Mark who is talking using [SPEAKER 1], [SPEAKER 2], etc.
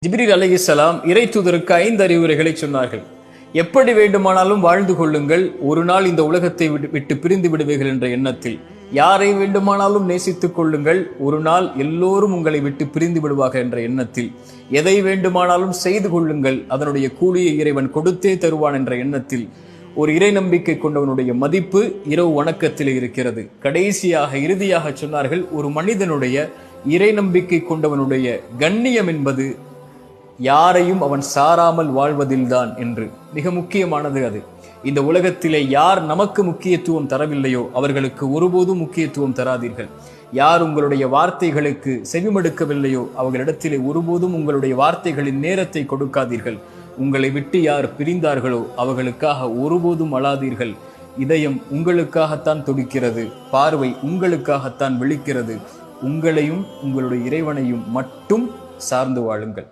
[SPEAKER 1] ஜிப்ரீல் அலைஹிஸ்ஸலாம் இறை தூதருக்கு 5 அறிவுரைகளை சொன்னார்கள். எப்படி வேண்டுமானாலும் வாழ்ந்து கொள்ளுங்கள், ஒரு நாள் இந்த உலகத்தை விட்டு பிரிந்து விடுவீர்கள் என்ற எண்ணத்தில். யாரை வேண்டுமானாலும் நேசித்துக் கொள்ளுங்கள், ஒரு நாள் எல்லோரும் உங்களை விட்டு பிரிந்து விடுவார்கள் என்ற எண்ணத்தில். எதை வேண்டுமானாலும் செய்து கொள்ளுங்கள், அதனுடைய கூலியை இறைவன் கொடுத்தே தருவான் என்ற எண்ணத்தில். ஒரு இறை நம்பிக்கை கொண்டவனுடைய மதிப்பு இரவு வணக்கத்தில் இருக்கிறது. கடைசியாக இறுதியாக சொன்னார்கள், ஒரு மனிதனுடைய இறை நம்பிக்கை கொண்டவனுடைய கண்ணியம் என்பது யாரையும் அவன் சாராமல் வாழ்வதில்தான் என்று. மிக முக்கியமானது அது. இந்த உலகத்திலே யார் நமக்கு முக்கியத்துவம் தரவில்லையோ அவர்களுக்கு ஒருபோதும் முக்கியத்துவம் தராதீர்கள். யார் உங்களுடைய வார்த்தைகளுக்கு செவிமடுக்கவில்லையோ அவர்களிடத்திலே ஒருபோதும் உங்களுடைய வார்த்தைகளின் நேரத்தை கொடுக்காதீர்கள். உங்களை விட்டு யார் பிரிந்தார்களோ அவர்களுக்காக ஒருபோதும் அழாதீர்கள். இதயம் உங்களுக்காகத்தான் துடிக்கிறது, பார்வை உங்களுக்காகத்தான் விழிக்கிறது. உங்களையும் உங்களுடைய இறைவனையும் மட்டும் சார்ந்து வாழுங்கள்.